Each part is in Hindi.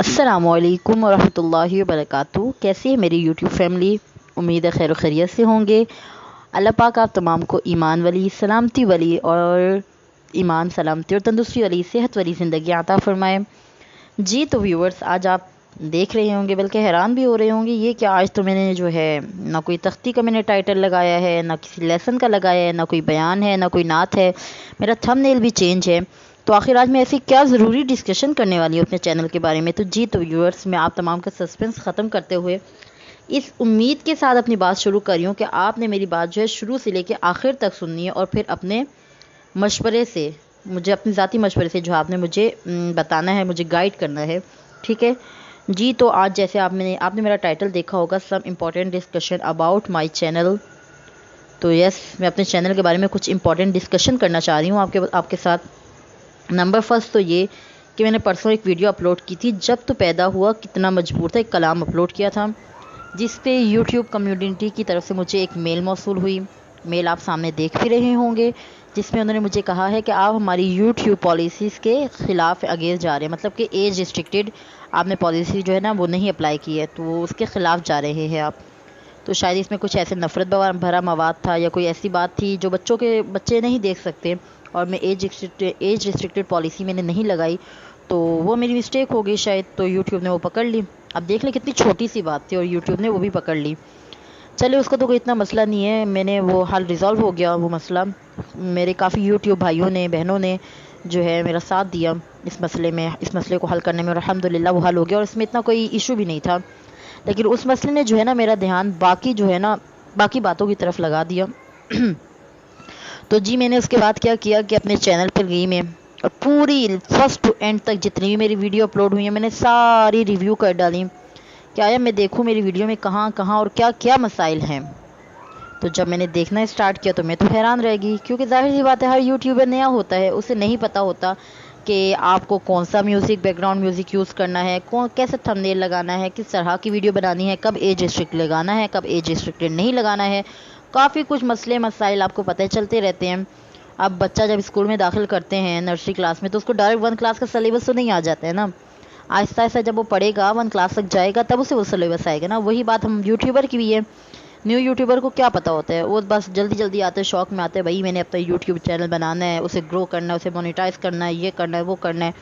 अस्सलामुअलैकुम वरहमतुल्लाहि वबरकातुहू। कैसी है मेरी यूट्यूब फैमिली? उम्मीद है खैर खैरियत से होंगे। अल्लाह पाक आप तमाम को ईमान वाली, सलामती वाली और ईमान सलामती और तंदुरुस्ती वाली, सेहत वाली ज़िंदगी अता फ़रमाए। जी तो व्यूवर्स, आज आप देख रहे होंगे बल्कि हैरान भी हो रहे होंगे, ये क्या आज तो मैंने जो है ना कोई तख्ती का मैंने टाइटल लगाया है, ना किसी लेसन का लगाया है, ना कोई बयान है, ना कोई नात है। मेरा थंबनेल भी चेंज है। तो आखिर आज मैं ऐसी क्या ज़रूरी डिस्कशन करने वाली हूँ अपने चैनल के बारे में। तो जी तो व्यूअर्स, मैं आप तमाम का सस्पेंस ख़त्म करते हुए इस उम्मीद के साथ अपनी बात शुरू कर रही हूँ कि आपने मेरी बात जो है शुरू से लेकर आखिर तक सुननी है और फिर अपने मशवरे से, मुझे अपने ज़ाती मशवरे से जो आपने मुझे बताना है, मुझे गाइड करना है। ठीक है जी। तो आज जैसे आपने मेरा टाइटल देखा होगा, some important discussion about my channel. तो यस, मैं अपने चैनल के बारे में कुछ इंपॉर्टेंट डिस्कशन करना चाह रही हूँ आपके साथ। नंबर फर्स्ट तो ये कि मैंने परसों एक वीडियो अपलोड की थी, जब तो पैदा हुआ कितना मजबूर था, एक कलाम अपलोड किया था जिस पे यूट्यूब कम्युनिटी की तरफ से मुझे एक मेल मौसूल हुई। मेल आप सामने देख भी रहे होंगे, जिसमें उन्होंने मुझे कहा है कि आप हमारी यूट्यूब पॉलिसीज़ के ख़िलाफ़ अगेंस्ट जा रहे हैं, मतलब कि एज रिस्ट्रिक्टेड आपने पॉलिसी जो है ना वो नहीं अप्लाई की है, तो वो उसके ख़िलाफ़ जा रहे हैं आप। तो शायद इसमें कुछ ऐसे नफ़रत भरा मवाद था या कोई ऐसी बात थी जो बच्चे नहीं देख सकते, और मैं एज रिस्ट्रिक्टेड पॉलिसी मैंने नहीं लगाई, तो वो मेरी मिस्टेक हो गई शायद। तो यूट्यूब ने वो पकड़ ली। अब देख लें कितनी छोटी सी बात थी और यूट्यूब ने वो भी पकड़ ली। चलिए, उसका तो कोई इतना मसला नहीं है, मैंने वो हल रिज़ॉल्व हो गया वो मसला। मेरे काफ़ी यूट्यूब भाइयों ने, बहनों ने जो है मेरा साथ दिया इस मसले को हल करने में, और अल्हम्दुलिल्लाह वो हल हो गया और इसमें इतना कोई इशू भी नहीं था। लेकिन उस मसले ने जो है ना मेरा ध्यान बाकी बातों की तरफ लगा दिया। तो जी, मैंने उसके बाद क्या किया कि अपने चैनल पर गई मैं, और पूरी फर्स्ट टू एंड तक जितनी भी मेरी वीडियो अपलोड हुई है मैंने सारी रिव्यू कर डाली कि आया मैं देखूं मेरी वीडियो में कहाँ कहाँ और क्या क्या मसाइल हैं। तो जब मैंने देखना स्टार्ट किया तो मैं तो हैरान रह गई, क्योंकि जाहिर सी बात है, हर यूट्यूबर नया होता है, उसे नहीं पता होता कि आपको कौन सा म्यूज़िक, बैकग्राउंड म्यूज़िक यूज़ करना है, कैसे थंबनेल लगाना है, किस तरह की वीडियो बनानी है, कब एज रिस्ट्रिक्ट लगाना है, कब एज रिस्ट्रिक्टेड नहीं लगाना है। काफ़ी कुछ मसले मसाइल आपको पता चलते रहते हैं। अब बच्चा जब स्कूल में दाखिल करते हैं नर्सरी क्लास में, तो उसको डायरेक्ट 1 क्लास का सिलेबस तो नहीं आ जाता है ना। आहिस्ता आहिस्ता जब वो पढ़ेगा, 1 क्लास तक जाएगा, तब उसे वो सिलेबस आएगा ना। वही बात हम यूट्यूबर की भी है। न्यू यूट्यूबर को क्या पता होता है, वो बस जल्दी जल्दी आते हैं, शौक में आते हैं, भाई मैंने अपना यूट्यूब चैनल बनाना है, उसे ग्रो करना है, उसे मोनेटाइज करना है, ये करना है, वो करना है।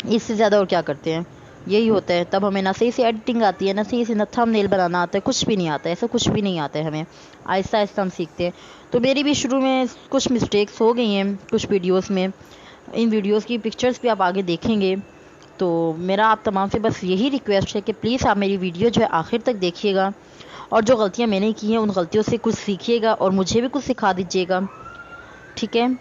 इससे ज़्यादा और क्या करते हैं, यही होता है। तब हमें ना सही से एडिटिंग आती है, ना सही से, ना थंबनेल बनाना आता है, कुछ भी नहीं आता है, ऐसा कुछ भी नहीं आता है हमें। आहिस्ता आहिस्ता हम सीखते हैं। तो मेरी भी शुरू में कुछ मिस्टेक्स हो गई हैं कुछ वीडियोस में। इन वीडियोस की पिक्चर्स भी आप आगे देखेंगे। तो मेरा आप तमाम से बस यही रिक्वेस्ट है कि प्लीज़ आप मेरी वीडियो जो है आखिर तक देखिएगा, और जो गलतियाँ मैंने की हैं उन गलतियों से कुछ सीखिएगा और मुझे भी कुछ सिखा दीजिएगा। ठीक है,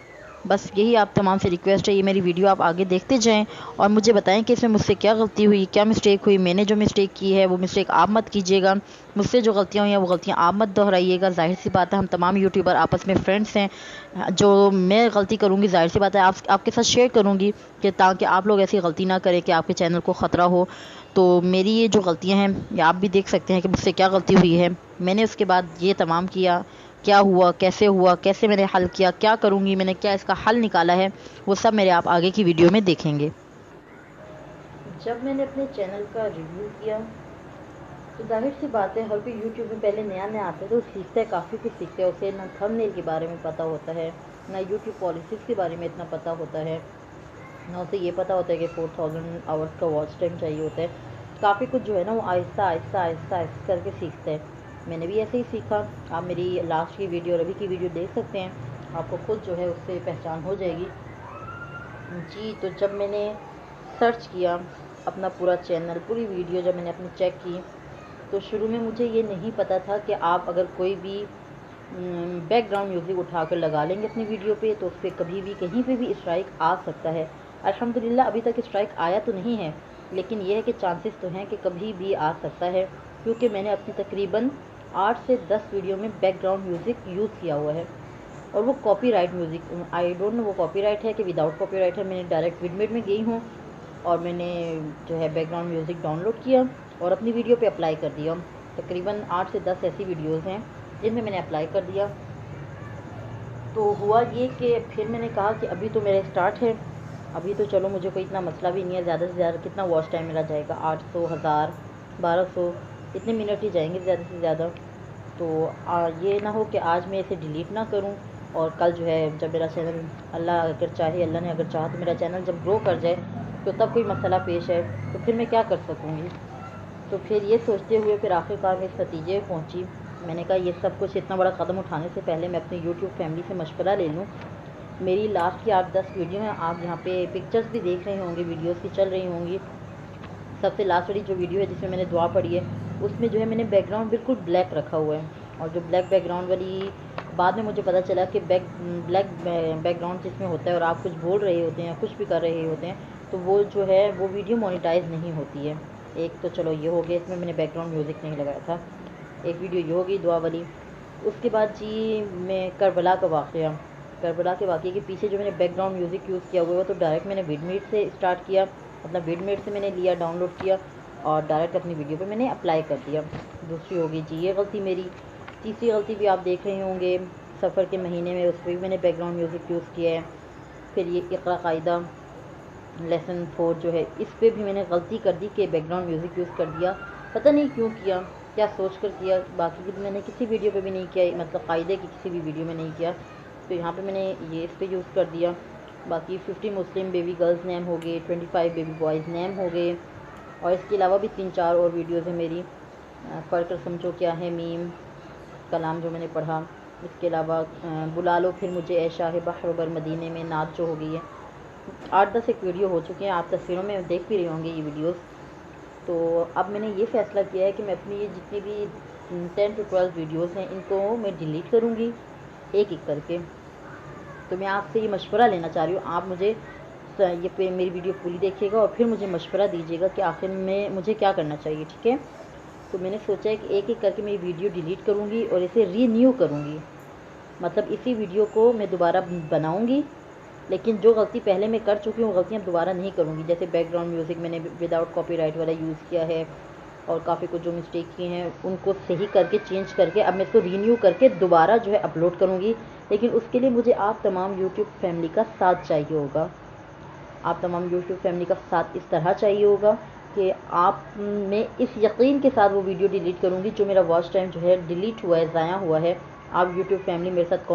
बस यही आप तमाम से रिक्वेस्ट है। ये मेरी वीडियो आप आगे देखते जाएं और मुझे बताएं कि इसमें मुझसे क्या गलती हुई, क्या मिस्टेक हुई। मैंने जो मिस्टेक की है वो मिस्टेक आप मत कीजिएगा, मुझसे जो गलतियाँ हुई हैं वो गलतियाँ आप मत दोहराइएगा। जाहिर सी बात है, हम तमाम यूट्यूबर आपस में फ्रेंड्स हैं। जो मैं गलती करूँगी, जाहिर सी बात है आपके साथ शेयर करूँगी, कि ताकि आप लोग ऐसी गलती ना करें कि आपके चैनल को ख़तरा हो। तो मेरी ये जो गलतियाँ हैं, ये आप भी देख सकते हैं कि मुझसे क्या गलती हुई है। मैंने उसके बाद ये तमाम किया, क्या हुआ, कैसे मैंने हल किया, क्या करूँगी, मैंने क्या इसका हल निकाला है, वो सब मेरे आप आगे की वीडियो में देखेंगे। जब मैंने अपने चैनल का रिव्यू किया, तो जाहिर सी बात है, हर कोई यूट्यूब में पहले नया नया आता है तो सीखता है, काफ़ी कुछ सीखता है। उसे ना थंबनेल के बारे में पता होता है, ना यूट्यूब पॉलिसीज़ के बारे में इतना पता होता है, ना उसे ये पता होता है कि 4000 आवर्स का वॉच टाइम चाहिए होता है। काफ़ी कुछ जो है ना वो आहिस्ता आहिस्ता आहिस्ता आहिस्ता करके सीखते हैं। मैंने भी ऐसे ही सीखा। आप मेरी लास्ट की वीडियो और अभी की वीडियो देख सकते हैं, आपको खुद जो है उससे पहचान हो जाएगी। जी, तो जब मैंने सर्च किया अपना पूरा चैनल, पूरी वीडियो जब मैंने अपनी चेक की, तो शुरू में मुझे ये नहीं पता था कि आप अगर कोई भी बैकग्राउंड म्यूज़िक उठा कर लगा लेंगे अपनी वीडियो पे, तो उस पर कभी भी कहीं पे भी स्ट्राइक आ सकता है। अल्हम्दुलिल्लाह अभी तक स्ट्राइक आया तो नहीं है, लेकिन यह है कि चांसेस तो हैं कि कभी भी आ सकता है, क्योंकि मैंने अपनी तकरीबन 8 से 10 वीडियो में बैकग्राउंड म्यूज़िक यूज़ किया हुआ है, और वो copyright music, I don't know वो कॉपीराइट है कि विदाउट कॉपीराइट है। मैंने डायरेक्ट विडमेट में गई हूँ और मैंने जो है बैकग्राउंड म्यूज़िक डाउनलोड किया और अपनी वीडियो पे अप्लाई कर दिया। तकरीबन 8 से 10 ऐसी वीडियोस हैं जिनमें मैंने अप्लाई कर दिया। तो हुआ ये कि फिर मैंने कहा कि अभी तो मेरा स्टार्ट है, अभी तो चलो मुझे कोई इतना मसला भी नहीं है, ज़्यादा से ज़्यादा कितना वॉच टाइम मेरा जाएगा, 800, 1000, 1200 इतने मिनट ही जाएंगे ज़्यादा से ज़्यादा। तो ये ना हो कि आज मैं इसे डिलीट ना करूं और कल जो है जब मेरा चैनल, अल्लाह अगर चाहे, अल्लाह ने अगर चाहा तो मेरा चैनल जब ग्रो कर जाए तो तब कोई मसला पेश है तो फिर मैं क्या कर सकूँगी। तो फिर ये सोचते हुए फिर आखिरकार मैं इस नतीजे पहुँची। मैंने कहा ये सब कुछ इतना बड़ा कदम उठाने से पहले मैं अपनी यूट्यूब फैमिली से मशवरा ले लूँ। मेरी लास्ट की 8-10 वीडियो हैं, आप यहाँ पे पिक्चर्स भी देख रहे होंगे, वीडियोस भी चल रही होंगी। सबसे लास्ट वाली जो वीडियो है जिसमें मैंने दुआ पढ़ी है, उसमें जो है मैंने बैकग्राउंड बिल्कुल ब्लैक रखा हुआ है। और जो ब्लैक बैकग्राउंड वाली, बाद में मुझे पता चला कि ब्लैक बैकग्राउंड जिसमें होता है और आप कुछ बोल रहे होते हैं, कुछ भी कर रहे होते हैं, तो वो जो है वो वीडियो मोनेटाइज नहीं होती है। एक तो चलो ये हो गया, इसमें मैंने बैकग्राउंड म्यूज़िक नहीं लगाया था। एक वीडियो ये हो गई दुआ वाली। उसके बाद जी मैं करबला का वाक़या, करबला के वाक़े के पीछे जो मैंने बैकग्राउंड म्यूज़िक यूज़ किया हुआ है, तो डायरेक्ट मैंने विडमीट से स्टार्ट किया, मतलब विडमीट से मैंने लिया, डाउनलोड किया और डायरेक्ट अपनी वीडियो पे मैंने अप्लाई कर दिया। दूसरी होगी जी ये गलती मेरी। तीसरी गलती भी आप देख रहे होंगे, सफ़र के महीने में उस पर भी मैंने बैकग्राउंड म्यूज़िक यूज़ किया है। फिर ये इक़रा कायदा लेसन 4 जो है, इस पर भी मैंने गलती कर दी कि बैकग्राउंड म्यूज़िक यूज़ कर दिया। पता नहीं क्यों किया, क्या सोच कर किया। बाकी की तो मैंने किसी वीडियो पे भी नहीं किया, मतलब कायदे की किसी भी वीडियो में नहीं किया। तो यहाँ पे मैंने ये इस पर यूज़ कर दिया। बाकी 50 मुस्लिम बेबी गर्ल्स नेम हो गए, 25 बेबी बॉयज़ नेम हो गए, और इसके अलावा भी 3-4 और वीडियोज़ हैं मेरी। पढ़ कर समझो क्या है मीम, कलाम जो मैंने पढ़ा। इसके अलावा बुला लो फिर मुझे ए शाह बहर बर मदीने में, नात जो हो गई है। 8-10 एक वीडियो हो चुके हैं, आप तस्वीरों में देख भी रहे होंगे ये वीडियोस। तो अब मैंने ये फ़ैसला किया है कि मैं अपनी ये जितनी भी 10 to 12 वीडियोस हैं इनको मैं डिलीट करूँगी एक एक करके। तो मैं आपसे ये मशवरा लेना चाह रही हूँ, आप मुझे ये पे मेरी वीडियो पूरी देखिएगा और फिर मुझे मशवरा दीजिएगा कि आखिर में मुझे क्या करना चाहिए, ठीक है। तो मैंने सोचा है कि एक एक करके मैं ये वीडियो डिलीट करूँगी और इसे रीन्यू करूँगी, मतलब इसी वीडियो को मैं दोबारा बनाऊँगी, लेकिन जो गलती पहले मैं कर चुकी हूँ वो गलतियाँ दोबारा नहीं करूँगी। जैसे बैकग्राउंड म्यूज़िक मैंने विदाउट कॉपीराइट वाला यूज़ किया है, और काफ़ी कुछ जो मिस्टेक किए हैं उनको सही करके, चेंज करके अब मैं इसको रीन्यू करके दोबारा जो है अपलोड करूँगी। लेकिन उसके लिए मुझे आप तमाम यूट्यूब फैमिली का साथ चाहिए होगा। आप तमाम यूट्यूब फैमिली का साथ इस तरह चाहिए होगा कि आप, मैं इस यकीन के साथ वो वीडियो डिलीट करूँगी जो मेरा वॉच टाइम जो है डिलीट हुआ है, ज़ाया हुआ है। आप यूट्यूब फैमिली मेरे साथ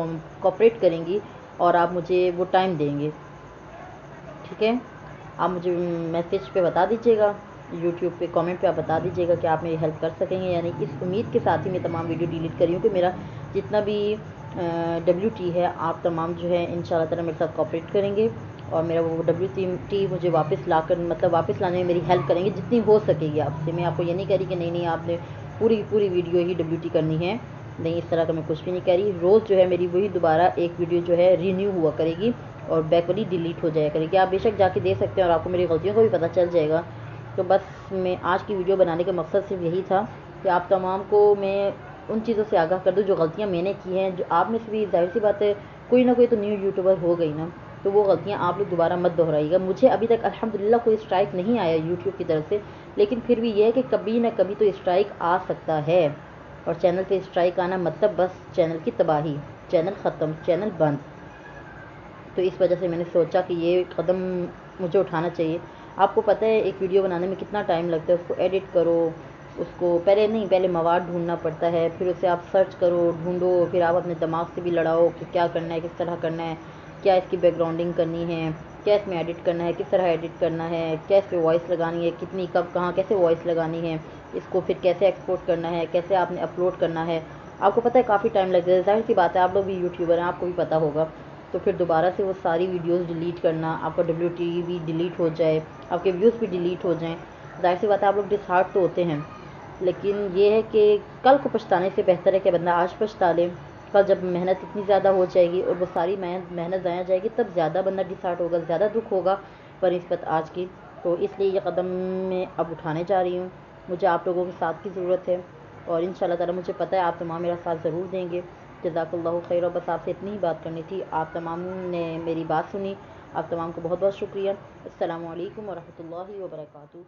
कोऑपरेट करेंगी और आप मुझे वो टाइम देंगे, ठीक है। आप मुझे मैसेज पे बता दीजिएगा, यूट्यूब पे कमेंट पे आप बता दीजिएगा कि आप मेरी हेल्प कर सकेंगे या नहीं। इस उम्मीद के साथ ही मैं तमाम वीडियो डिलीट करी हूँ कि मेरा जितना भी WT है, आप तमाम जो है इंशाल्लाह ताला मेरे साथ कोऑपरेट करेंगे और मेरा वो WT मुझे वापस लाकर, मतलब वापस लाने में मेरी हेल्प करेंगे जितनी हो सकेगी आपसे। मैं आपको ये नहीं कह रही कि नहीं आपने पूरी वीडियो ही WT करनी है, नहीं, इस तरह का मैं कुछ भी नहीं कह रही। रोज़ जो है मेरी वही दोबारा एक वीडियो जो है रीन्यू हुआ करेगी और बैक वाली डिलीट हो जाया करेगी। आप बेशक जाके देख सकते हैं और आपको मेरी गलतियों का भी पता चल जाएगा। तो बस मैं आज की वीडियो बनाने का मकसद सिर्फ यही था कि आप तमाम को मैं उन चीज़ों से आगाह कर दूँ जो गलतियाँ मैंने की हैं। जो आप में से भी, ज़ाहिर सी बात है, कोई ना कोई तो न्यू यूट्यूबर हो गई ना, तो वो गलतियाँ आप लोग दोबारा मत दोहराइएगा। मुझे अभी तक अल्हम्दुलिल्लाह कोई स्ट्राइक नहीं आया यूट्यूब की तरफ से, लेकिन फिर भी ये है कि कभी ना कभी तो स्ट्राइक आ सकता है। और चैनल पे स्ट्राइक आना मतलब बस चैनल की तबाही, चैनल ख़त्म, चैनल बंद। तो इस वजह से मैंने सोचा कि ये कदम मुझे उठाना चाहिए। आपको पता है एक वीडियो बनाने में कितना टाइम लगता है, उसको एडिट करो, उसको पहले मवाद ढूंढना पड़ता है, फिर उसे आप सर्च करो, ढूंढो, फिर आप अपने दिमाग से भी लड़ाओ कि क्या करना है, किस तरह करना है, क्या इसकी बैकग्राउंडिंग करनी है, क्या इसमें एडिट करना है, किस तरह एडिट करना है, क्या इस पर वॉइस लगानी है, कितनी, कब, कहाँ, कैसे वॉइस लगानी है, इसको फिर कैसे एक्सपोर्ट करना है, कैसे आपने अपलोड करना है। आपको पता है काफ़ी टाइम लग जाता है, ज़ाहिर सी बात है, आप लोग भी यूट्यूबर हैं, आपको भी पता होगा। तो फिर दोबारा से वो सारी वीडियोस डिलीट करना, आपका WT भी डिलीट हो जाए, आपके व्यूज़ भी डिलीट हो जाएं, ज़ाहिर सी बात है आप लोग डिसहार्ट तो होते हैं। लेकिन ये है कि कल को पछताने से बेहतर है कि बंदा आज पछता ले। कल जब मेहनत इतनी ज़्यादा हो जाएगी और वो सारी मेहनत ज़ाया जाएगी, तब ज़्यादा बंदा डिसहार्ट होगा, ज़्यादा दुख होगा बनिस्बत आज की। तो इसलिए ये कदम मैं अब उठाने जा रही हूँ। मुझे आप लोगों के साथ की ज़रूरत है और इंशाल्लाह ताला मुझे पता है आप तमाम मेरा साथ ज़रूर देंगे। जज़ाकल्लाहु खैर। बस आपसे इतनी ही बात करनी थी, आप तमाम ने मेरी बात सुनी, आप तमाम को बहुत बहुत शुक्रिया। अस्सलामु अलैकुम व रहमतुल्लाहि व बरकातुहू।